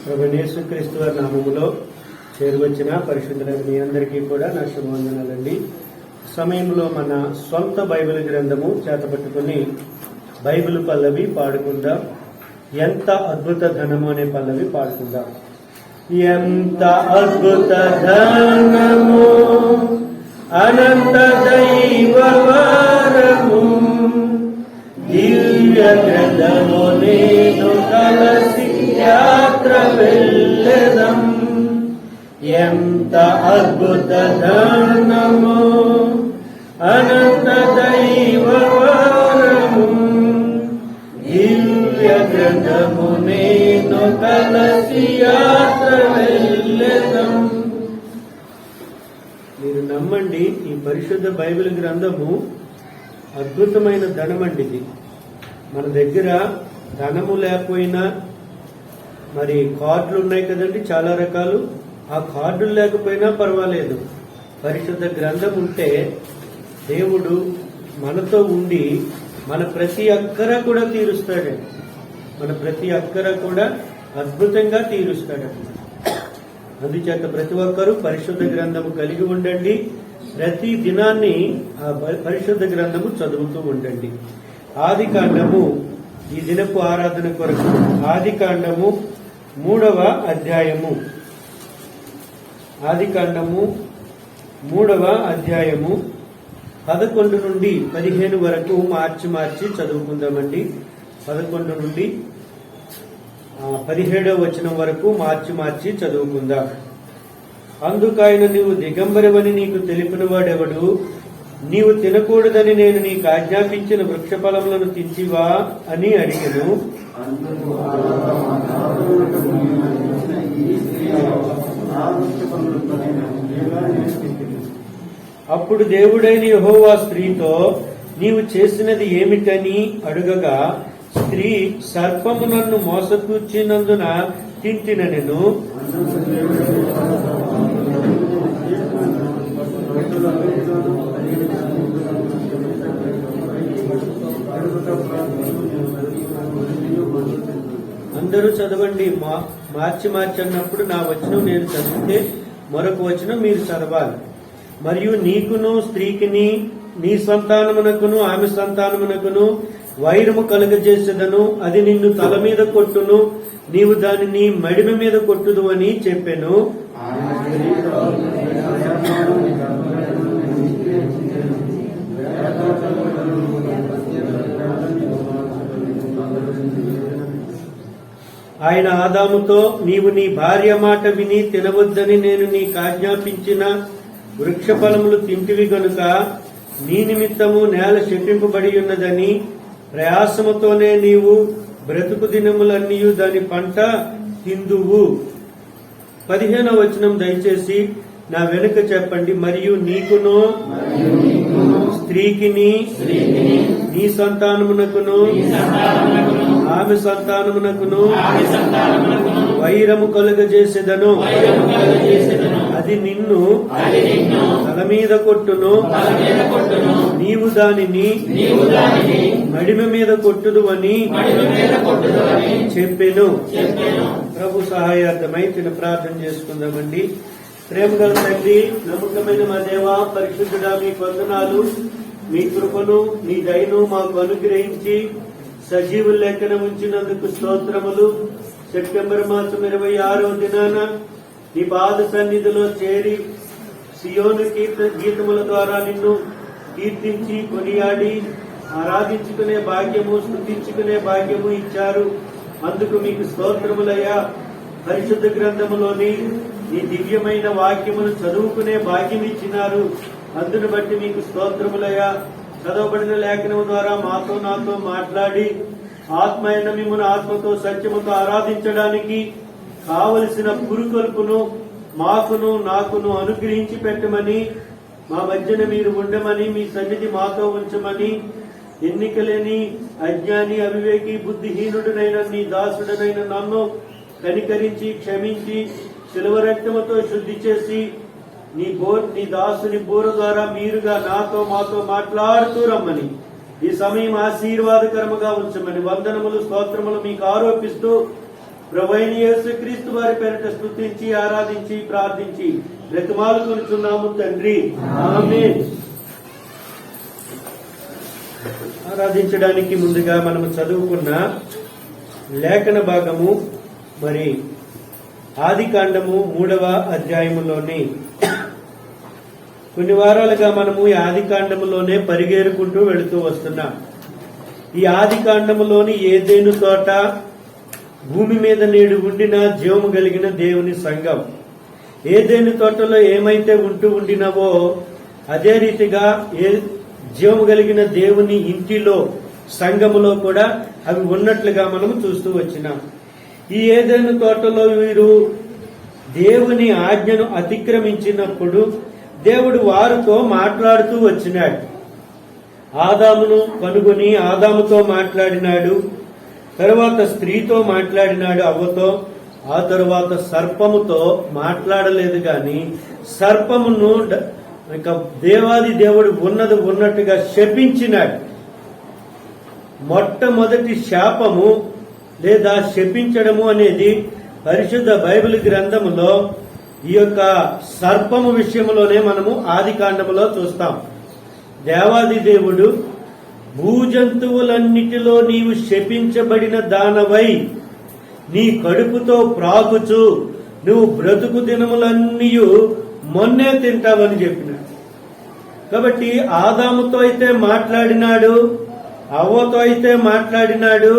ప్రభువైన యేసుక్రీస్తు వారి నామములో చేరువచ్చిన పరిశుద్ధులైన మీ అందరికీ కూడా నా శుభవందనాలండి. సమయంలో మన సొంత బైబిల్ గ్రంథము చేతపట్టుకుని బైబిల్ పల్లవి పాడుకుందాం. ఎంత అద్భుత ధనము అనే పల్లవి పాడుకుందాం. ఎంత అద్భుత ధనము అనంత దైవ వరము దివ్య గ్రంథము నేను కలసి యాత్ర వెళ్ళెదం. ఎంత అద్భుత ధనము అనంత దైవ వరము దివ్య గ్రంథము నేను కలసి యాత్ర వెళ్ళెదం. మీరు నమ్మండి, ఈ పరిశుద్ధ బైబిల్ గ్రంథము అద్భుతమైన ధనమండి. ఇది మన దగ్గర ధనము లేకపోయినా మరి కార్డులు ఉన్నాయి కదండి, చాలా రకాలు. ఆ కార్డులు లేకపోయినా పర్వాలేదు, పరిశుద్ధ గ్రంథం ఉంటే దేవుడు మనతో ఉండి మన ప్రతి అక్కర కూడా తీరుస్తాడండి. మన ప్రతి అక్కర కూడా అద్భుతంగా తీరుస్తాడండి. అందుచేత ప్రతి ఒక్కరూ పరిశుద్ధ గ్రంథము కలిగి ఉండండి. ప్రతి దినాన్ని ఆ పరిశుద్ధ గ్రంథము చదువుతూ ఉండండి. ఆది కాండము, ఈ దినపు ఆరాధన కొరకు ఆది కాండము 3వ అధ్యాయము, ఆది కాండము 3వ అధ్యాయము 11 నుండి 15 వరకు మార్చి చదువుకుందామండి. 11 నుండి 17వ వచనం వరకు మార్చి చదువుకుందాం. అందుకైన నీవు దిగంబరవని నీకు తెలిపిన వాడెవడు? నీవు తినకూడదని నేను నీకు ఆజ్ఞాపించిన వృక్ష ఫలములను తింటివా అని అడిగెను. అప్పుడు దేవుడైన యెహోవా స్త్రీతో, నీవు చేసినది ఏమిటని అడుగగా, స్త్రీ, సర్పము నన్ను మోసపుచ్చినందున తింటినెను. అందరూ చదవండి. మార్చి అన్నప్పుడు నా వచనం నేను చదివితే మరొక వచనం మీరు చదవాలి. మరియు నీకును స్త్రీకిని నీ సంతానమునకును ఆమె సంతానమునకును వైరము కలుగజేసేదను. అది నిన్ను తల మీద కొట్టును, నీవు దానిని మడిమ మీద కొట్టుదు అని చెప్పెను. ఆయన ఆదాముతో, నీవు నీ భార్య మాట విని తినవద్దని నేను నీకు ఆజ్ఞాపించిన వృక్ష ఫలములు తింటివి గనుక నీ నిమిత్తము నేల శపింపబడి ఉన్నదని, ప్రయాసముతోనే నీవు బ్రతుకు దినములన్నీ దాని పంట తిందువు. 15వ వచనం దయచేసి నా వెనుక చెప్పండి. మరియు నీకును స్త్రీకిని నీ సంతానమునకును ఆమె సంతానమునకును వైరము కలుగజేసేదను. అది నిన్ను తల మీద కొట్టును, నీవు దానిని మడిమ మీద కొట్టుదు అని చెప్పెను. ప్రభు సహాయార్థమై తిన ప్రార్థన చేసుకుందామండి. ప్రేమగల తండ్రి, నమ్మకమైన మా దేవా, పరిశుద్ధుడా, మీ వందనాలు. మీ కృపను మీ దయను మాకు అనుగ్రహించి సజీవుల లెక్కన ఉంచినందుకు స్తోత్రములు. సెప్టెంబర్ మాసం 26వ దినాన నీ పాద సన్నిధిలో చేరి సియోను గీతముల ద్వారా నిన్ను కీర్తించి కొనియాడి ఆరాధించుకునే భాగ్యము, స్తుతించుకునే భాగ్యము ఇచ్చారు. అందుకు మీకు స్తోత్రములయ్యా. పరిశుద్ధ గ్రంథములోని ఈ దివ్యమైన వాక్యమును చదువుకునే భాగ్యం ఇచ్చినారు. అందును బట్టి మీకు స్తోత్రములయ్యా. చదవబడిన లేఖనం ద్వారా నాతో మాట్లాడి ఆత్మ అయిన మిమ్మల్ని ఆత్మతో సత్యముతో ఆరాధించడానికి కావలసిన పురుకొల్పును నాకును అనుగ్రహించి పెట్టమని, మా మధ్యన మీరు ఉండమని, మీ సన్నిధి మాతో ఉంచమని, ఎన్నికలేని అజ్ఞాని అవివేకి బుద్ధిహీనుడునైన నీ దాసుడనైన నన్ను కనికరించి క్షమించి శిలువ రక్తముతో శుద్ధి చేసి నీ దాసుని బోర ద్వారా మీరుగా మాతో మాట్లాడుతూ రమ్మని, ఈ సమయం ఆశీర్వాదకరముగా ఉంచమని వందనములు స్తోత్రములు మీకు ఆరోపిస్తూ ప్రభువైన యేసుక్రీస్తు వారి పేరిట స్తుతించి ఆరాధించి ప్రార్థించి బ్రతిమాలు కొనుచున్నాము తండ్రి, ఆమేన్. ఆరాధించడానికి ముందుగా మనము చదువుకున్న లేఖన భాగము మరి ఆదికాండము 3వ అధ్యాయములోని కొన్ని వారాలుగా మనము ఈ ఆదికాండములోనే పరిగెరుకుంటూ వెళుతూ వస్తున్నాం. ఈ ఆదికాండములోని ఏదేను తోట, భూమి మీద నేడు ఉండిన జీవము కలిగిన దేవుని సంఘం. ఏదేను తోటలో ఏమైతే ఉండినవో అదే రీతిగా జీవము కలిగిన దేవుని ఇంటిలో, సంఘములో కూడా అవి ఉన్నట్లుగా మనము చూస్తూ వచ్చినాం. ఈ ఏదేను తోటలో వీరు దేవుని ఆజ్ఞను అతిక్రమించినప్పుడు దేవుడు వారితో మాట్లాడుతూ వచ్చినాడు. ఆదామును కనుగొని ఆదాముతో మాట్లాడినాడు, తరువాత స్త్రీతో మాట్లాడినాడు, అవ్వతో. ఆ తరువాత సర్పముతో మాట్లాడలేదు గాని సర్పమును ఇక దేవాది దేవుడు ఉన్నట్టుగా శపించినాడు. మొట్టమొదటి శాపము లేదా శపించడము అనేది పరిశుద్ధ బైబిల్ గ్రంథములో ఈ యొక్క సర్పము విషయంలోనే మనము ఆదికాండములో చూస్తాం. దేవాది దేవుడు భూజంతువులన్నిటిలో నీవు శపించబడిన దానవై నీ కడుపుతో ప్రాకుచు నువ్వు బ్రతుకు దినములన్నీ మొన్నే తింటావని చెప్పినాడు. కాబట్టి ఆదాముతో అయితే మాట్లాడినాడు, అవ్వతో అయితే మాట్లాడినాడు,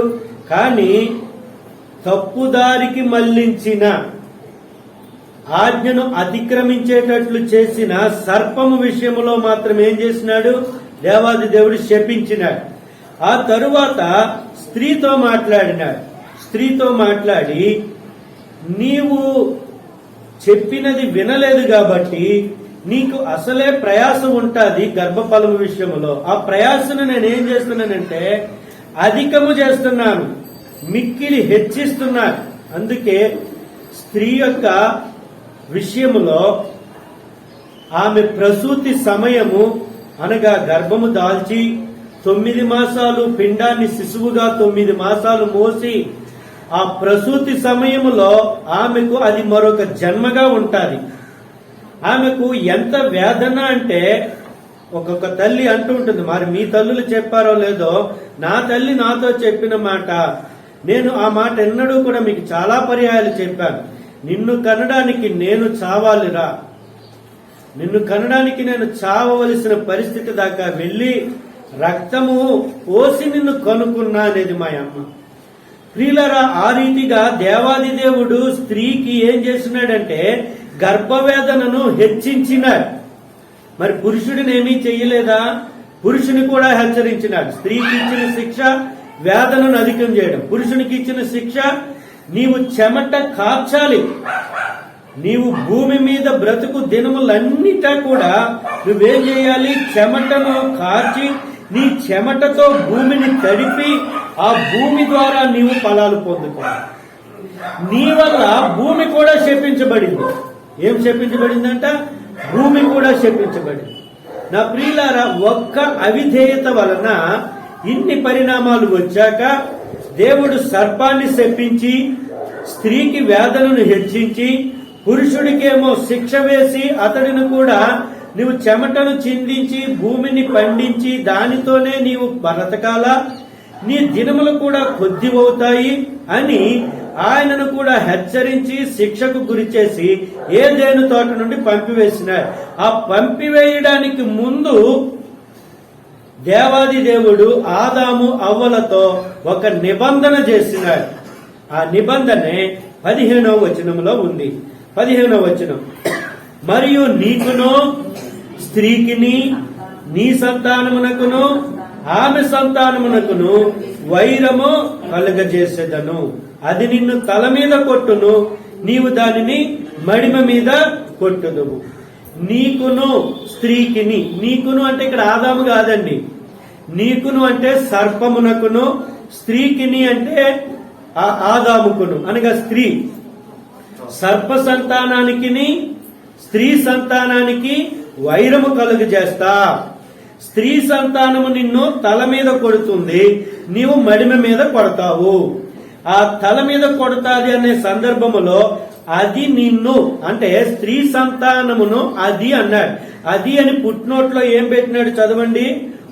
కానీ తప్పుదారికి మళ్లించిన, ఆజ్ఞను అతిక్రమించేటట్లు చేసిన సర్పము విషయంలో మాత్రం ఏం చేసినాడు? దేవాది దేవుడు శపించినాడు. ఆ తరువాత స్త్రీతో మాట్లాడినాడు. స్త్రీతో మాట్లాడి నీవు చెప్పినది వినలేదు కాబట్టి నీకు అసలే ప్రయాసం ఉంటుంది గర్భఫలం విషయంలో. ఆ ప్రయాసను నేనేం చేస్తున్నానంటే అధికము చేస్తున్నాను, మిక్కిలి హెచ్చిస్తున్నాను. అందుకే స్త్రీ యొక్క విషయములో ఆమె ప్రసూతి సమయము అనగా గర్భము దాల్చి 9 మాసాలు పిండాన్ని శిశువుగా 9 మాసాలు మోసి ఆ ప్రసూతి సమయములో ఆమెకు అది మరొక జన్మగా ఉంటుంది. ఆమెకు ఎంత వేదన అంటే ఒక్కొక్క తల్లి అంటూ ఉంటుంది, మరి మీ తల్లులు చెప్పారో లేదో, నా తల్లి నాతో చెప్పిన మాట, నేను ఆ మాట ఎన్నడూ కూడా మీకు చాలా పర్యాయాలు చెప్పాను. నిన్ను కనడానికి నేను చావాలిరా, నిన్ను కనడానికి నేను చావవలసిన పరిస్థితి దాకా వెళ్లి రక్తము పోసి నిన్ను కనుక్కున్నా అనేది మా అమ్మ. ప్రియులరా, ఆ రీతిగా దేవాది దేవుడు స్త్రీకి ఏం చేసినాడంటే గర్భవేదనను హెచ్చించినాడు. మరి పురుషుడిని ఏమీ చెయ్యలేదా? పురుషుని కూడా హెచ్చరించినాడు. స్త్రీకి ఇచ్చిన శిక్ష వేదనను అధికం చేయడం, పురుషునికి ఇచ్చిన శిక్ష నీవు చెమట కార్చాలి. నీవు భూమి మీద బ్రతుకు దినములన్నిటా కూడా నువ్వేం చేయాలి? చెమటను కార్చి నీ చెమటతో భూమిని తడిపి ఆ భూమి ద్వారా నీవు ఫలాలు పొందుకోవాలి. నీ వల్ల భూమి కూడా శపించబడింది. ఏం శపించబడిందంట? భూమి కూడా శపించబడింది. నా ప్రియులారా, ఒక్క అవిధేయత వలన ఇన్ని పరిణామాలు వచ్చాక దేవుడు సర్పాన్ని శపించి స్త్రీకి వేదనను హెచ్చించి పురుషుడికేమో శిక్ష వేసి అతడిని కూడా నీవు చెమటను చిందించి భూమిని పండించి దానితోనే నీవు బ్రతకాలా, నీ దినములు కూడా కొద్దివవుతాయి అని ఆయనను కూడా హెచ్చరించి శిక్షకు గురి చేసి ఏదేను తోట నుండి పంపివేసినాడు. ఆ పంపివేయడానికి ముందు దేవాది దేవుడు ఆదాము అవ్వలతో ఒక నిబంధన చేసినాడు. ఆ నిబంధనే 15వ వచనంలో ఉంది. 15వ వచనం, మరియు నీకును స్త్రీకిని నీ సంతానమునకును ఆమె సంతానమునకును వైరము కలుగజేసేదను. అది నిన్ను తల మీద కొట్టును, నీవు దానిని మడిమ మీద కొట్టుదువు. నీకును స్త్రీకిని, నీకును అంటే ఇక్కడ ఆదాము కాదండి, నీకును అంటే సర్పమునకును, స్త్రీకిని అంటే ఆదాముకును అనగా స్త్రీ. సర్ప సంతానానికి స్త్రీ సంతానానికి వైరము కలుగజేస్తా. స్త్రీ సంతానము నిన్ను తల మీద కొడుతుంది, నీవు మడిమ మీద కొడతావు. ఆ తల మీద కొడతాది అనే సందర్భములో అది నిన్ను అంటే స్త్రీ సంతానమును అది అన్నాడు. అది అని పుట్నోట్లో ఏం పెట్టినాడు చదవండి.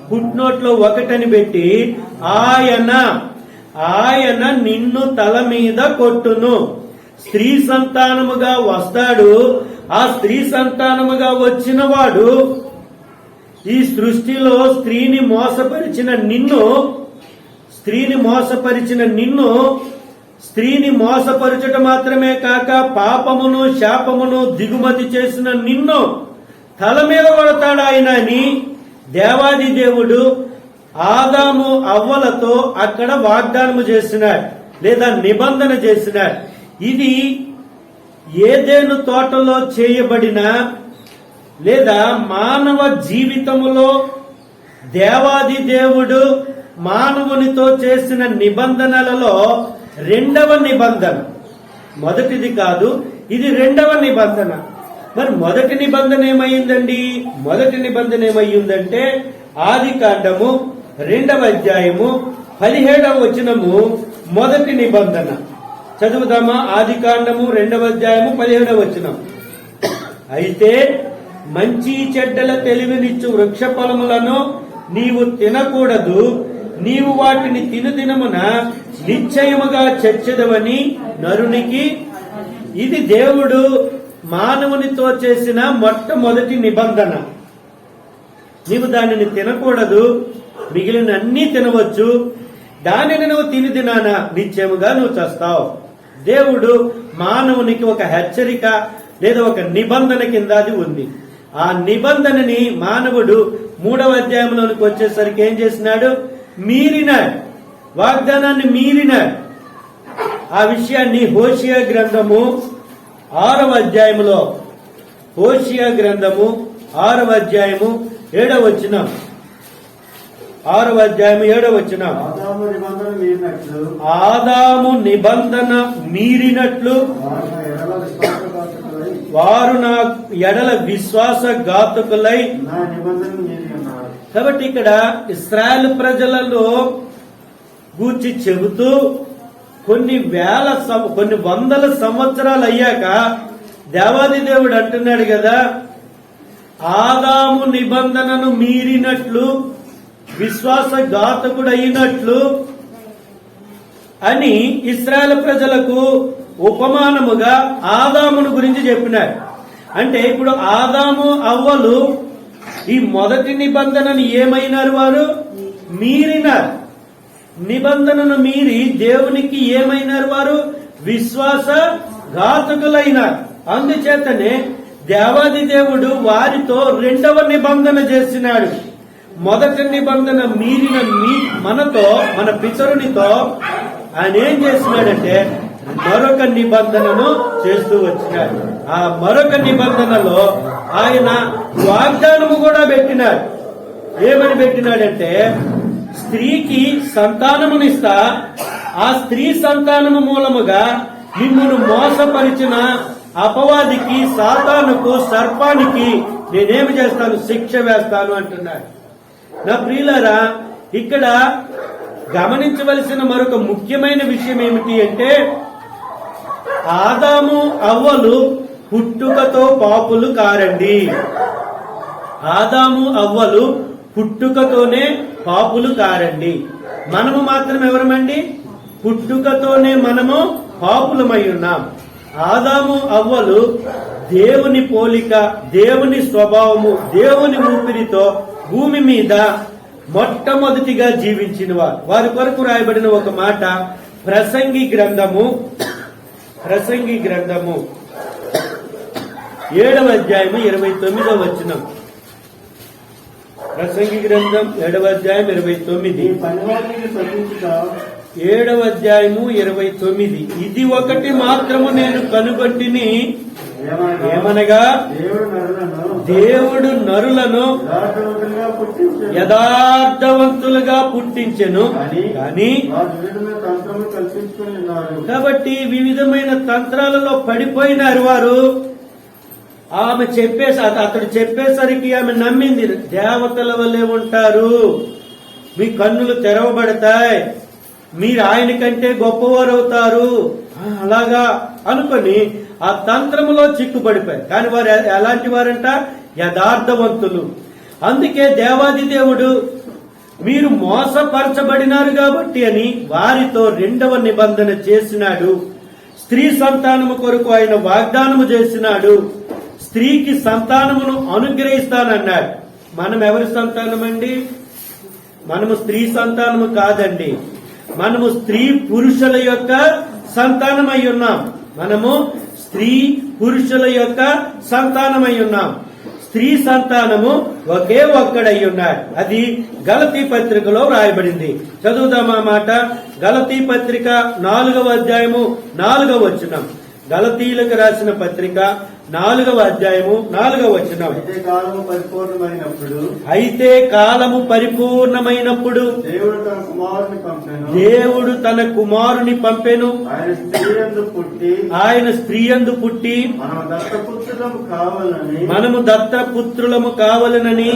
పుట్నోట్లో ఒకటని పెట్టి ఆయన నిన్ను తల మీద కొట్టును. స్త్రీ సంతానముగా వస్తాడు. ఆ స్త్రీ సంతానముగా వచ్చిన వాడు ఈ సృష్టిలో స్త్రీని మోసపరిచిన నిన్ను స్త్రీని మోసపరచటం మాత్రమే కాక పాపమును శాపమును దిగుమతి చేసిన నిన్ను తల మీద కొడతాడు ఆయన అని దేవాది దేవుడు ఆదాము అవ్వలతో అక్కడ వాగ్దానము చేసినాడు లేదా నిబంధన చేసినాడు. ఇది ఏదెను తోటలో చేయబడిన లేదా మానవ జీవితములో దేవాది దేవుడు మానవునితో చేసిన నిబంధనలలో రెండవ నిబంధన. మొదటిది కాదు, ఇది రెండవ నిబంధన. మరి మొదటి నిబంధన ఏమైందండి? మొదటి నిబంధన ఏమయ్యిందంటే ఆదికాండము 2వ అధ్యాయము 17వ వచనము మొదటి నిబంధన చదువుదామా. ఆదికాండము 2వ అధ్యాయము 17వ వచనం. అయితే మంచి చెడ్డల తెలివినిచ్చు వృక్ష ఫలములను నీవు తినకూడదు, నీవు వాటిని తినుదినమున నిశ్చయముగా చచ్చెదవని నరునికి. ఇది దేవుడు మానవునితో చేసిన మొట్టమొదటి నిబంధన. నీవు దానిని తినకూడదు, మిగిలిన అన్ని తినవచ్చు, దానిని నువ్వు తిని తినానా నిశ్చయముగా నువ్వు చస్తావు. దేవుడు మానవునికి ఒక హెచ్చరిక లేదా ఒక నిబంధన కింద అది ఉంది. ఆ నిబంధనని మానవుడు 3వ అధ్యాయంలోనికి వచ్చేసరికి ఏం చేసినాడు? మీరినాడు, వాగ్దానాన్ని మీరినాడు. ఆ విషయాన్ని హోషియా గ్రంథము 6వ అధ్యాయములో, హోషియా గ్రంథము 6వ అధ్యాయము 7వ వచనం, 6వ అధ్యాయము 7వ వచనం. ఆదాము నిబంధన మీరినట్లు వారు నా ఎడల విశ్వాసఘాతకులై. కాబట్టి ఇక్కడ ఇశ్రాయేలు ప్రజలలో గూర్చి చెబుతూ కొన్ని వందల సంవత్సరాలు అయ్యాక దేవాది దేవుడు అంటున్నాడు కదా, ఆదాము నిబంధనను మీరినట్లు విశ్వాసఘాతకుడు అయినట్లు అని ఇశ్రాయేలు ప్రజలకు ఉపమానముగా ఆదామును గురించి చెప్పినాడు. అంటే ఇప్పుడు ఆదాము అవ్వలు ఈ మొదటి నిబంధనను ఏమైనారు? వారు మీరినారు. నిబంధనను మీరి దేవునికి ఏమైనారు? వారు విశ్వాసఘాతకులైనారు. అందుచేతనే దేవాది దేవుడు వారితో రెండవ నిబంధన చేసినాడు. మొదటి నిబంధన మీరిన మనతో, మన పితరునితో ఆయన ఏం చేసినాడంటే మరొక నిబంధనను చేస్తూ వచ్చినాడు. ఆ మరొక నిబంధనలో ఆయన వాగ్దానము కూడా పెట్టినాడు. ఏమని పెట్టినాడంటే స్త్రీకి సంతానమునిస్తా, ఆ స్త్రీ సంతానము మూలముగా మిమ్మును మోసపరిచిన అపవాదికి, సాతానుకు, సర్పానికి నేనేమి చేస్తాను? శిక్ష వేస్తాను అంటున్నాడు. నా ప్రియులారా, ఇక్కడ గమనించవలసిన మరొక ముఖ్యమైన విషయం ఏమిటి అంటే ఆదాము అవ్వలు పుట్టుకతో పాపులు కారండి. ఆదాము అవ్వలు పుట్టుకతోనే పాపులు కారండి. మనము మాత్రం ఎవరమండి? పుట్టుకతోనే మనము పాపులమై ఉన్నాం. ఆదాము అవ్వలు దేవుని పోలిక, దేవుని స్వభావము, దేవుని ఊపిరితో భూమి మీద మొట్టమొదటిగా జీవించిన వారి కొరకు రాయబడిన ఒక మాట ప్రసంగి గ్రంథము 7వ అధ్యాయము 29వ వచనం. ప్రసంగి గ్రంథం 7వ అధ్యాయం 29. 7వ అధ్యాయము 29. ఇది ఒకటి మాత్రము నేను కనుగొట్టిని, ఏమనగా దేవుడు నరులను యథార్థవంతులుగా పుట్టించెను కానీ. కాబట్టి వివిధమైన తంత్రాలలో పడిపోయినారు వారు. ఆమె అతడు చెప్పేసరికి ఆమె నమ్మింది. దేవతల వల్లే ఉంటారు, మీ కన్నులు తెరవబడతాయి, మీరు ఆయన కంటే గొప్పవారు అవుతారు అలాగా అనుకొని ఆ తంత్రములో చిక్కుపడిపోయారు. కానీ వారు ఎలాంటి వారంట? యథార్థవంతులు. అందుకే దేవాది దేవుడు మీరు మోసపరచబడినారు కాబట్టి అని వారితో 2వ నిబంధన చేసినాడు. స్త్రీ సంతానము కొరకు ఆయన వాగ్దానము చేసినాడు. స్త్రీకి సంతానమును అనుగ్రహిస్తానన్నాడు. మనం ఎవరి సంతానమండి? మనము స్త్రీ సంతానము కాదండి, మనము స్త్రీ పురుషుల యొక్క సంతానమై ఉన్నాం. మనము స్త్రీ పురుషుల యొక్క సంతానమై ఉన్నాం. స్త్రీ సంతానము ఒకే ఒక్కడై ఉన్నాడు. అది గలతీ పత్రికలో రాయబడింది. చదువుదామా మాట. గలతీ పత్రిక 4వ అధ్యాయము 4వ వచనం. గలతీలకు రాసిన పత్రిక 4వ అధ్యాయము 4వ వచనం. అయితే కాలము పరిపూర్ణమైనప్పుడు దేవుడు తన కుమారుని పంపెను. ఆయన స్త్రీయందు పుట్టి మనము దత్తపుత్రులము కావాలనని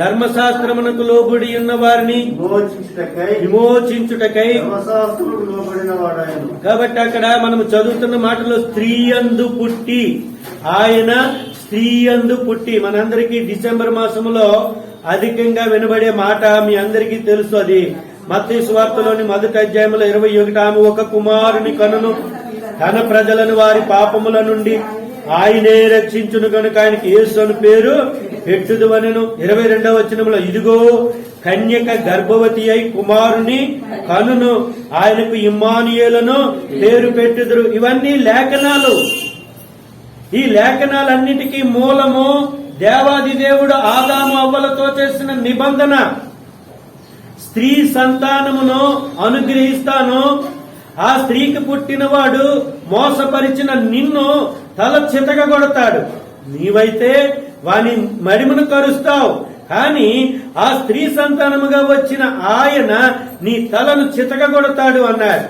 ధర్మశాస్త్రమునకు లోబడి ఉన్న వారిని విమోచించుటకై. కాబట్టి అక్కడ మనము చదువుతున్న మాటలో స్త్రీయందు పుట్టి, ఆయన స్త్రీయందు పుట్టి. మనందరికీ డిసెంబర్ మాసములో అధికంగా వినబడే మాట మీ అందరికీ తెలుసు. అది మత్తయి సువార్తలోని 1వ అధ్యాయంలో 21. ఆమె ఒక కుమారుని కనును, తన ప్రజలను వారి పాపముల నుండి ఆయనే రక్షించును కనుక ఆయనకి యేసు అని పేరు పెట్టుదు అనెను. 22వ వచనంలో ఇదిగో కన్యక గర్భవతి అయి కుమారుని కనును, ఆయనకు ఇమ్మానుయేలును పేరు పెట్టుదురు. ఇవన్నీ లేఖనాలు. ఈ లేఖనాలన్నిటికీ మూలము దేవాది దేవుడు ఆదాము అవ్వలతో చేసిన నిబంధన. స్త్రీ సంతానమును అనుగ్రహిస్తాను, ఆ స్త్రీకి పుట్టినవాడు మోసపరిచిన నిన్ను తల చితకగొడతాడు, నీవైతే వాని మడిమును కరుస్తావు, కానీ ఆ స్త్రీ సంతానముగా వచ్చిన ఆయన నీ తలను చితకగొడతాడు అన్నాడు.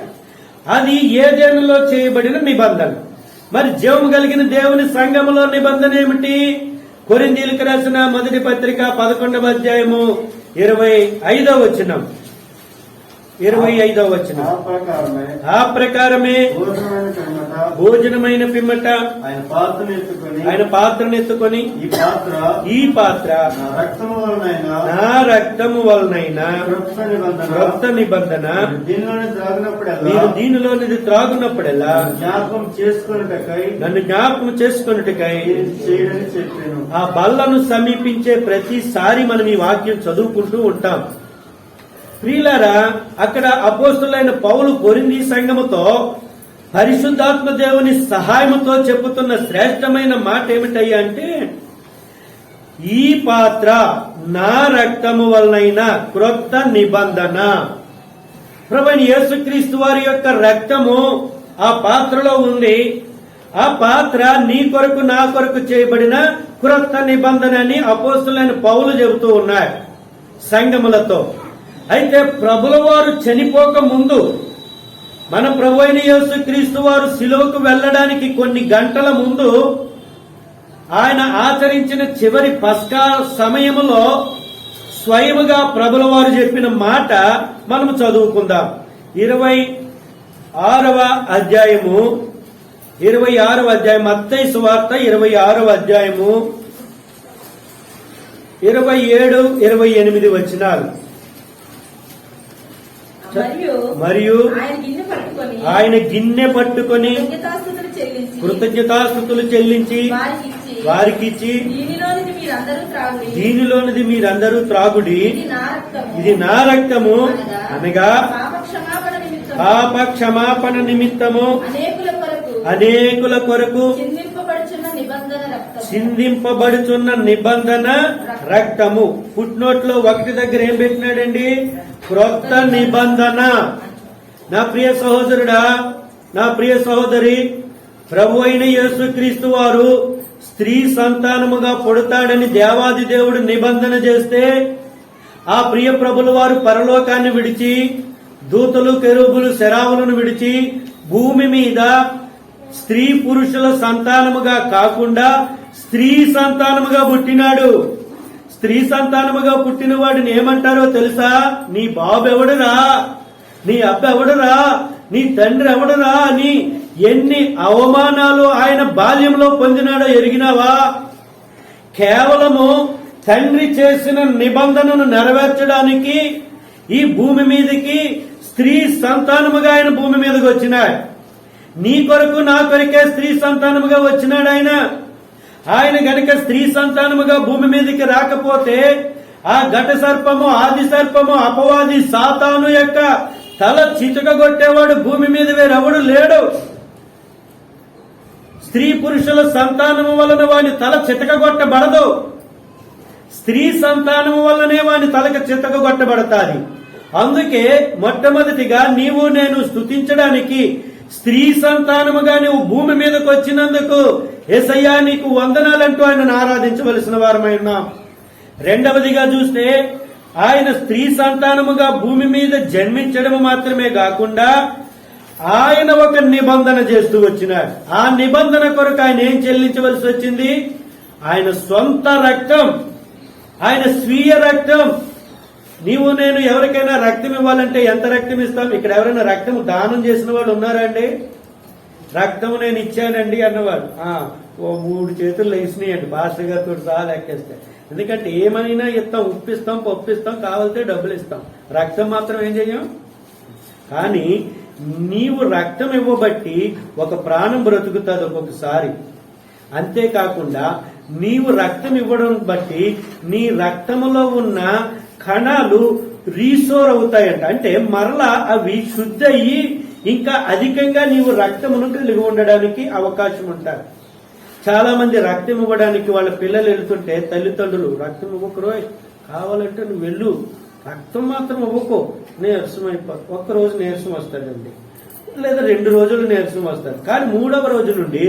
అది ఏదేనులో చేయబడిన నిబంధన. మరి జీవము కలిగిన దేవుని సంఘములో నిబంధన ఏమిటి? కొరింథీయులకు రాసిన 1వ పత్రిక 11వ అధ్యాయము 25వ వచనం. 25వ వచనం. ఆ ప్రకారమే భోజనమైన పిమ్మట ఆయన పాత్రను ఎత్తుకొని ఈ పాత్ర నా రక్తము వలనైనా క్రొత్త నిబంధన మీరు దీనిలోనిది త్రాగునప్పుడెల్లా నన్ను జ్ఞాపకం చేసుకొనుటకై ఆ బల్లను సమీపించే ప్రతిసారి మనం ఈ వాక్యం చదువుకుంటూ ఉంటాం. ప్రియులారా, అక్కడ అపోస్తులైన పౌలు కొరింథీ సంఘముతో పరిశుద్ధాత్మ దేవుని సహాయముతో చెప్పుతున్న శ్రేష్టమైన మాట ఏమిటయ్యా అంటే, ఈ పాత్ర నా రక్తము వలనైన క్రొత్త నిబంధన. ప్రభువైన యేసుక్రీస్తు వారి యొక్క రక్తము ఆ పాత్రలో ఉంది. ఆ పాత్ర నీ కొరకు నా కొరకు చేయబడిన క్రొత్త నిబంధన అని అపోస్తులైన పౌలు చెబుతూ ఉన్నాడు సంఘములతో. అయితే ప్రభుల వారు చనిపోక ముందు, మన ప్రభు అయిన యేసుక్రీస్తు వారు శిలువకు వెళ్లడానికి కొన్ని గంటల ముందు ఆయన ఆచరించిన చివరి పస్కా సమయములో స్వయముగా ప్రభుల వారు చెప్పిన మాట మనము చదువుకుందాం. 26వ అధ్యాయము మత్తయి సువార్త 26వ అధ్యాయము 27, 28 వచనాలు. మరియు ఆయన గిన్నె పట్టుకొని కృతజ్ఞతాస్తుతులు చెల్లించి వారికిచ్చి దీనిలోనిది మీరందరూ త్రాగుడి, ఇది నా రక్తము, అనగా పాప క్షమాపణ నిమిత్తము అనేకుల కొరకు చిందింపబడుచున్న నిబంధన రక్తము. ఫుట్నోట్లో 1 దగ్గర ఏం పెట్టినాడండి? క్రొత్త నిబంధన. నా ప్రియ సహోదరుడా, నా ప్రియ సహోదరి, ప్రభు అయిన యేసుక్రీస్తు వారు స్త్రీ సంతానముగా పుడతాడని దేవాది దేవుడు నిబంధన చేస్తే, ఆ ప్రియ ప్రభుల వారు పరలోకాన్ని విడిచి దూతలు, కెరూబులు, శరావులను విడిచి భూమి మీద స్త్రీ పురుషుల సంతానముగా కాకుండా స్త్రీ సంతానముగా పుట్టినాడు. స్త్రీ సంతానముగా పుట్టిన వాడిని ఏమంటారో తెలుసా? నీ బాబు ఎవడురా, నీ అబ్బ ఎవడురా, నీ తండ్రి ఎవడురా అని ఎన్ని అవమానాలు ఆయన బాల్యంలో పొందినాడో ఎరిగినావా? కేవలము తండ్రి చేసిన నిబంధనను నెరవేర్చడానికి ఈ భూమి మీదకి స్త్రీ సంతానముగా ఆయన భూమి మీదకి వచ్చినాడు. నీ కొరకు నా కొరకే స్త్రీ సంతానముగా వచ్చినాడు ఆయన. ఆయన గనుక స్త్రీ సంతానముగా భూమి మీదకి రాకపోతే ఆ ఘట సర్పము, ఆది సర్పము, అపవాది సాతాను యొక్క తల చితకగొట్టేవాడు భూమి మీద వేరెవడు లేడు. స్త్రీ పురుషుల సంతానము వలన వాని తల చితకగొట్టబడదు. స్త్రీ సంతానము వల్లనే వాని తలకు చితకగొట్టబడతాది. అందుకే మొట్టమొదటిగా నీవు నేను స్తుతించడానికి స్త్రీ సంతానముగా నువ్వు భూమి మీదకి వచ్చినందుకు యేసయ్యా నీకు వందనాలంటూ ఆయనను ఆరాధించవలసిన వారమై ఉన్నాం. రెండవదిగా చూస్తే ఆయన స్త్రీ సంతానముగా భూమి మీద జన్మించడం మాత్రమే కాకుండా ఆయన ఒక నిబంధన చేస్తూ వచ్చినాడు. ఆ నిబంధన కొరకు ఆయన ఏం చెల్లించవలసి వచ్చింది? ఆయన సొంత రక్తం, ఆయన స్వీయ రక్తం. నీవు నేను ఎవరికైనా రక్తం ఇవ్వాలంటే ఎంత రక్తం ఇస్తాం? ఇక్కడ ఎవరైనా రక్తం దానం చేసిన వాళ్ళు ఉన్నారా అండి? రక్తం నేను ఇచ్చానండి అన్నవాడు ఓ 3 చేతులు వేసినాయండి పాస్టర్ గారితో సహా లెక్కేస్తే. ఎందుకంటే ఏమైనా ఇస్తాం, ఉప్పిస్తాం, పప్పిస్తాం, కావాలితే డబ్బులు ఇస్తాం, రక్తం మాత్రం ఏం చెయ్యం. కానీ నీవు రక్తం ఇవ్వబట్టి ఒక ప్రాణం బ్రతుకుతుంది ఒక్కొక్కసారి. అంతేకాకుండా నీవు రక్తం ఇవ్వడం బట్టి నీ రక్తములో ఉన్న కణాలు రీసోర్ అవుతాయంట. అంటే మరలా అవి శుద్ధి అయ్యి ఇంకా అధికంగా నీవు రక్తమును కలిగి ఉండడానికి అవకాశం ఉంటారు. చాలా మంది రక్తం ఇవ్వడానికి వాళ్ళ పిల్లలు వెళ్తుంటే తల్లిదండ్రులు రక్తం ఇవ్వకరో, కావాలంటే నువ్వు వెళ్ళు, రక్తం మాత్రం ఇవ్వకో, నీరసం అయిపోయి ఒక్కరోజు నీరసం వస్తాడండి, లేదా 2 రోజులు నీరసం వస్తారు. కానీ 3వ రోజు నుండి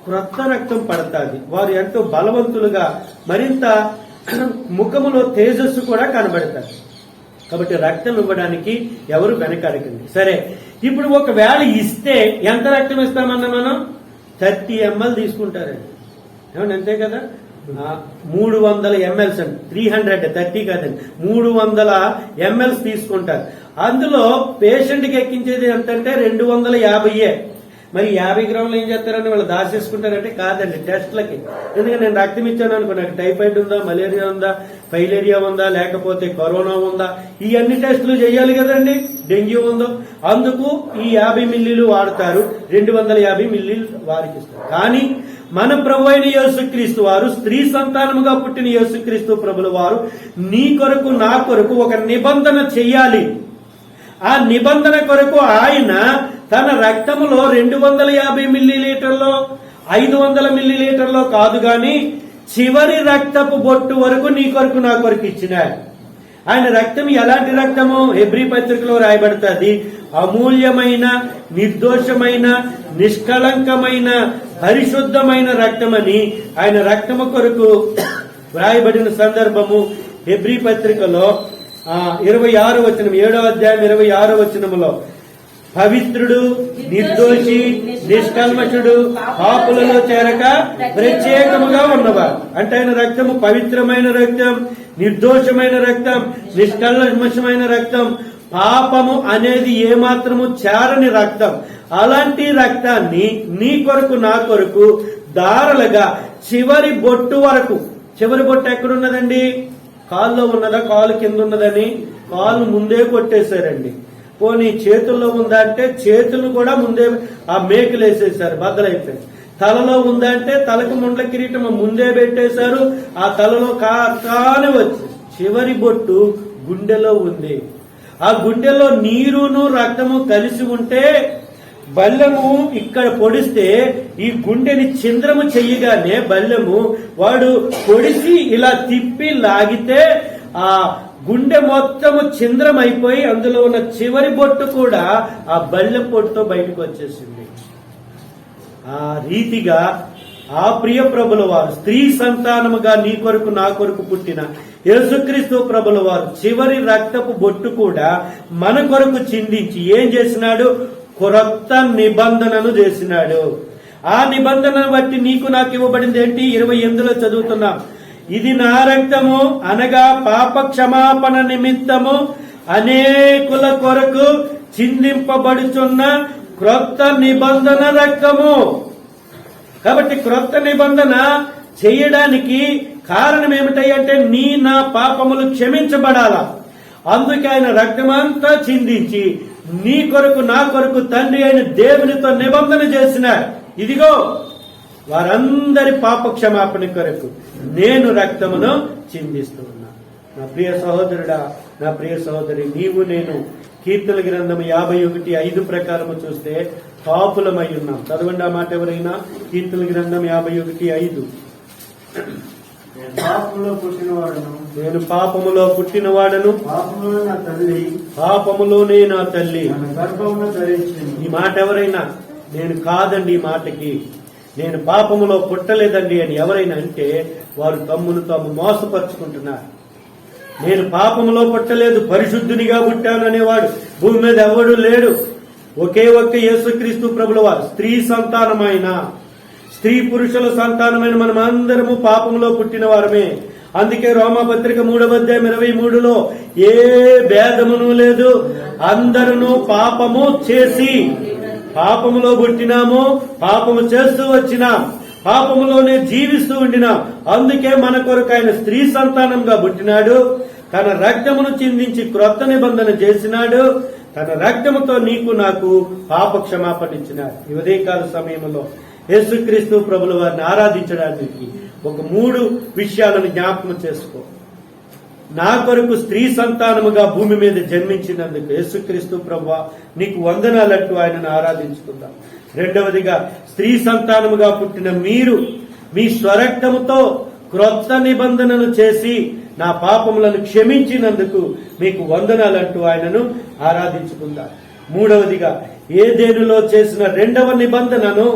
క్రొత్త రక్తం పడతాది. వారు ఎంతో బలవంతులుగా మరింత ముఖములో తేజస్సు కూడా కనబడతారు. కాబట్టి రక్తం ఇవ్వడానికి ఎవరు వెనకాడకండి. సరే, ఇప్పుడు ఒకవేళ ఇస్తే ఎంత రక్తం ఇస్తామన్నా మనం 30 ml తీసుకుంటారండి. ఏమన్నా అంతే కదా? 300 ml అండి, 330 కాదండి, 300 ml తీసుకుంటారు. అందులో పేషెంట్ కి ఎక్కించేది ఎంతంటే 250. మరి 50 గ్రాములు ఏం చేస్తారని వాళ్ళు దాచేసుకుంటారంటే కాదండి, టెస్ట్లకి. ఎందుకంటే నేను రక్తం ఇచ్చాను అనుకో, నాకు టైఫాయిడ్ ఉందా, మలేరియా ఉందా, ఫైలేరియా ఉందా, లేకపోతే కరోనా ఉందా, ఈ అన్ని టెస్టులు చేయాలి కదండి, డెంగ్యూ ఉందో. అందుకు ఈ 50 మిల్లీలు వాడతారు, 250 మిల్లీలు వారికి ఇస్తారు. కానీ మన ప్రభు అయిన యేసుక్రీస్తు వారు, స్త్రీ సంతానముగా పుట్టిన యేసుక్రీస్తు ప్రభుల వారు నీ కొరకు నా కొరకు ఒక నిబంధన చెయ్యాలి. ఆ నిబంధన కొరకు ఆయన తన రక్తములో 250 మిల్లీలీటర్లో 500 మిల్లీలీటర్లో కాదు గాని చివరి రక్తపు బొట్టు వరకు నీ కొరకు నా కొరకు ఇచ్చినాడు. ఆయన రక్తం ఎలాంటి రక్తము? హెబ్రీ పత్రికలో రాయబడుతుంది, అమూల్యమైన, నిర్దోషమైన, నిష్కళంకమైన, పరిశుద్ధమైన రక్తమని ఆయన రక్తము కొరకు వ్రాయబడిన సందర్భము హెబ్రీ పత్రికలో 26వ వచనం, 7వ అధ్యాయం 26వ వచనములో, పవిత్రుడు, నిర్దోషి, నిష్కల్మషుడు, పాపులలో చేరక ప్రత్యేకముగా ఉన్నవారు. అంటే ఆయన రక్తము పవిత్రమైన రక్తం, నిర్దోషమైన రక్తం, నిష్కల్మషమైన రక్తం, పాపము అనేది ఏమాత్రము చేరని రక్తం. అలాంటి రక్తాన్ని నీ కొరకు నా కొరకు దారలుగా చివరి బొట్టు వరకు. చివరి బొట్టు ఎక్కడున్నదండి? కాల్లో ఉన్నదా, కాలు కింద ఉన్నదని కాలు ముందే కొట్టేశారండి. పోనీ చేతుల్లో ఉందా అంటే చేతులు కూడా ముందే ఆ మేకులు వేసేసారు, బద్దలైపోయి. తలలో ఉందా అంటే తలకు ముండ్ల కిరీటం ముందే పెట్టేశారు, ఆ తలలో కానే వచ్చి చివరి బొట్టు గుండెలో ఉంది. ఆ గుండెలో నీరును రక్తము కలిసి ఉంటే బల్లెము ఇక్కడ పొడిస్తే ఈ గుండెని చింద్రము చెయ్యగానే బల్లెము వాడు పొడిసి ఇలా తిప్పి లాగితే ఆ గుండె మొత్తము చింద్రం అయిపోయి అందులో ఉన్న చివరి బొట్టు కూడా ఆ బల్లెం పొట్టుతో బయటకు వచ్చేసింది. ఆ రీతిగా ఆ ప్రియ ప్రభుల వారు, స్త్రీ సంతానముగా నీ కొరకు నా కొరకు పుట్టిన యేసుక్రీస్తు ప్రభుల వారు చివరి రక్తపు బొట్టు కూడా మన కొరకు చిందించి ఏం చేసినాడు? క్రొత్త నిబంధనను చేసినాడు. ఆ నిబంధనను బట్టి నీకు నాకు ఇవ్వబడింది ఏంటి? 28లో చదువుతున్నాం. ఇది నా రక్తము అనగా పాప క్షమాపణ నిమిత్తము అనేకుల కొరకు చిందింపబడుచున్న క్రొత్త నిబంధన రక్తము. కాబట్టి క్రొత్త నిబంధన చేయడానికి కారణం ఏమిటంటే నా పాపములు క్షమించబడాలా. అందుకే ఆయన రక్తమంతా చిందించి నీ కొరకు నా కొరకు తండ్రి అయిన దేవునితో నిబంధన చేసినారు. ఇదిగో వారందరి పాప క్షమాపణ కొరకు నేను రక్తమును చిందిస్తూ ఉన్నా. నా ప్రియ సహోదరుడా, నా ప్రియ సహోదరి, నీవు నేను కీర్తన గ్రంథం 51:5 ప్రకారము చూస్తే పాపులమై ఉన్నాం. చదవండి ఆ మాట ఎవరైనా. కీర్తన గ్రంథం 51:5. నేను పాపములో పుట్టినవాడను, పాపములోనే నా తల్లి. ఈ మాట ఎవరైనా, నేను కాదండి ఈ మాటకి, నేను పాపములో పుట్టలేదండి అని ఎవరైనా అంటే వారు తమ్మును తాము మోసపరుచుకుంటున్నారు. నేను పాపములో పుట్టలేదు, పరిశుద్ధునిగా పుట్టాననేవాడు భూమి మీద ఎవడు లేడు. ఒకే ఒక్క యేసుక్రీస్తు ప్రభుల వారు స్త్రీ సంతానమైన, స్త్రీ పురుషుల సంతానమైన మనం అందరము పాపములో పుట్టిన వారమే. అందుకే రోమాపత్రిక 3:23 ఏ భేదమును లేదు, అందరూ పాపము చేసి పాపములో పుట్టినాము, పాపము చేస్తూ వచ్చినాం, పాపములోనే జీవిస్తూ ఉండినాం. అందుకే మన కొరకు ఆయన స్త్రీ సంతానంగా పుట్టినాడు, తన రక్తమును చిందించి క్రొత్త నిబంధన చేసినాడు, తన రక్తముతో నీకు నాకు పాప క్షమాపణ ఇచ్చినాడు. ఈ ఉదయకాల సమయంలో యేసుక్రీస్తు ప్రభుల వారిని ఆరాధించడానికి ఒక 3 విషయాలను జ్ఞాపకం చేసుకో. నా కొరకు స్త్రీ సంతానముగా భూమి మీద జన్మించినందుకు యేసుక్రీస్తు ప్రభువా నీకు వందనాలంటూ ఆయనను ఆరాధించుకుందాం. రెండవదిగా, స్త్రీ సంతానముగా పుట్టిన మీరు మీ స్వరక్తముతో క్రొత్త నిబంధనను చేసి నా పాపములను క్షమించినందుకు మీకు వందనాలంటూ ఆయనను ఆరాధించుకుందాం. మూడవదిగా, ఏదెనులో చేసిన 2వ నిబంధనను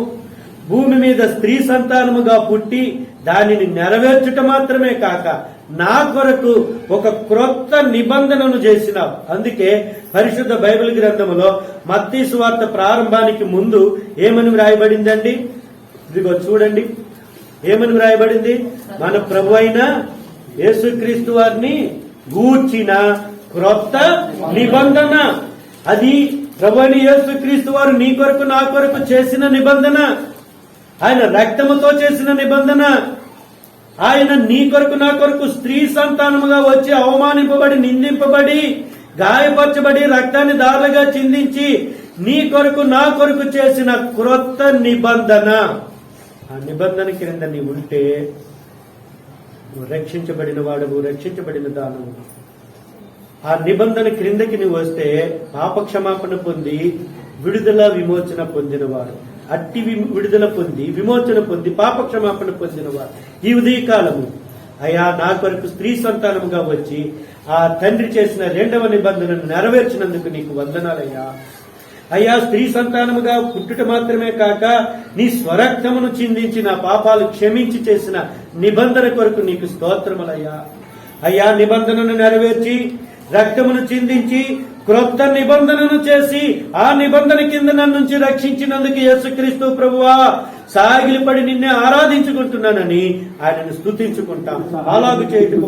భూమి మీద స్త్రీ సంతానముగా పుట్టి దానిని నెరవేర్చుట మాత్రమే కాక నా కొరకు ఒక క్రొత్త నిబంధనను చేసినావు. అందుకే పరిశుద్ధ బైబిల్ గ్రంథములో మత్తయి సువార్త ప్రారంభానికి ముందు ఏమని వ్రాయబడిందండి? ఇదిగో చూడండి, ఏమని వ్రాయబడింది? మన ప్రభు అయిన యేసుక్రీస్తు వారిని గూర్చిన క్రొత్త నిబంధన. అది ప్రభు అయిన యేసుక్రీస్తు వారు నీ కొరకు నా కొరకు చేసిన నిబంధన, ఆయన రక్తముతో చేసిన నిబంధన. ఆయన నీ కొరకు నా కొరకు స్త్రీ సంతానముగా వచ్చి అవమానింపబడి, నిందింపబడి, గాయపరచబడి, రక్తాన్ని దారులుగా చిందించి నీ కొరకు నా కొరకు చేసిన క్రొత్త నిబంధన. ఆ నిబంధన క్రింద నీ ఉంటే నువ్వు రక్షించబడిన వాడువు, రక్షించబడిన దానవు. ఆ నిబంధన క్రిందకి నువ్వు వస్తే పాప క్షమాపణ పొంది విడుదల విమోచన పొందినవాడు. అట్టి విడుదల పొంది విమోచన పొంది పాప క్షమాపణ పొందినవాడు ఈ ఉదయకాలము అయ్యా నా కొరకు స్త్రీ సంతానముగా వచ్చి ఆ తండ్రి చేసిన 2వ నిబంధనను నెరవేర్చినందుకు నీకు వందనాలయ్యా. అయ్యా, స్త్రీ సంతానముగా పుట్టుట మాత్రమే కాక నీ స్వరక్తమును చిందించి నా పాపాలు క్షమించి చేసిన నిబంధన కొరకు నీకు స్తోత్రములయ్యా. అయ్యా, నిబంధనను నెరవేర్చి రక్తమును చిందించి క్రొత్త నిబంధనను చేసి ఆ నిబంధన కింద నన్ను రక్షించినందుకు యేసుక్రీస్తు ప్రభువా సాగిలిపడి నిన్నే ఆరాధించుకుంటున్నానని ఆయనను స్తుతించుకుంటాం. అలాగు చేయుటకు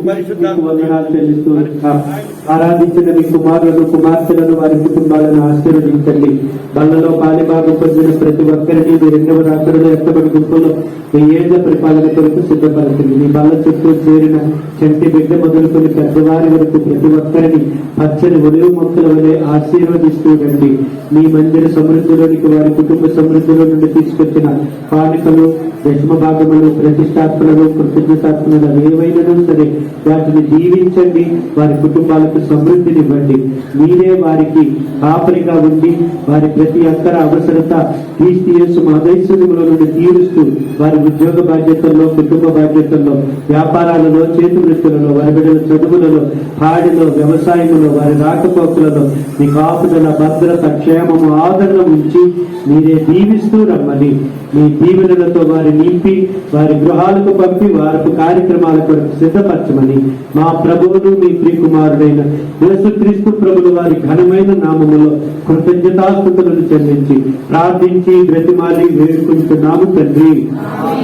ఆరాధించిన మీ కుమారులను కుమార్తెలను వారి కుటుంబాలను ఆశీర్వదించండి. బల్లలో పాలిభాగం పొందిన ప్రతి ఒక్కరిని మీ 2వ రాత్రులు ఎత్తబడి గుంపులో మీ ఏళ్ళ పరిపాలన కొరకు సిద్ధపరచండి. మీ బల్ల చుట్టూ చేరిన చంటి బిడ్డ మొదలుకొని పెద్దవారి వరకు ప్రతి ఒక్కరిని పచ్చని ఒలివ మొక్కల వలె ఆశీర్వదిస్తూ రండి. మీ మందిర సమృద్ధిలోనికి వారి కుటుంబ సమృద్ధిలో నుండి తీసుకొచ్చిన కానుకలు, దశమ భాగములు, ప్రతిష్టాత్మలు, కృతజ్ఞతాత్మలు ఏవైనా సరే వాటిని దీవించండి. వారి కుటుంబాలకు సమృద్ధినివ్వండి. మీరే వారికి కాపరిగా ఉండి వారి ప్రతి ఒక్కర అవసరత క్రీస్తు యేసు మహదైశ్వర్యములో నుండి తీరుస్తూ వారి ఉద్యోగ బాధ్యతల్లో, కుటుంబ బాధ్యతల్లో, వ్యాపారాలలో, చేతి వృత్తులలో, వారి బిడ్డల చదువులలో, పాడిలో, వ్యవసాయంలో, వారి రాకపోకలలో మీ కాపుదల, భద్రత, క్షేమము, ఆదరణ ఉంచి మీరే దీవిస్తూ రమ్మని మీ దీవెనలతో వారి నింపి వారి గృహాలకు పంపి వారి కార్యక్రమాల కొరకు సిద్ధపరచమని మా ప్రభువును మీ ప్రియకుమారుడైన యేసుక్రీస్తు ప్రభులు వారి ఘనమైన నామములో కృతజ్ఞతాస్తుతులను చెల్లించి ప్రార్థించి బ్రతిమాలి వేడుకుంటున్నాము తండ్రి.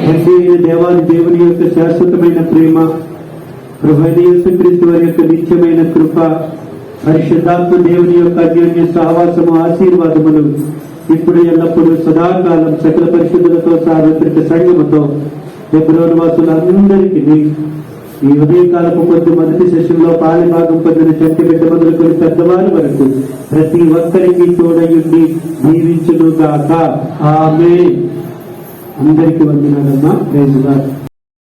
తండ్రి అయిన దేవాది దేవుని యొక్క శాశ్వతమైన ప్రేమ, ప్రభువైన యేసుక్రీస్తు వారి యొక్క నిత్యమైన కృప, పరిశుద్ధాత్మ దేవుని యొక్క అన్యోన్య సహవాసము ఆశీర్వాదములు ఇప్పుడు ఎల్లప్పుడూ సదాకాలం సకల పరిశుద్ధులతో సార్వత్రిక సంఘముతో హెబ్రోను వాసులందరికీ ఈ ఉదయకాలపు కొద్ది మొదటి సెషన్లో పాలిభాగం పొందిన చంటి బిడ్డ మొదలుకొని పెద్దవారి వరకు ప్రతి ఒక్కరికి తోడయుండి దీవించును గాక. ఆమేన్. అందరికీ వందనాలమ్మా. Praise God.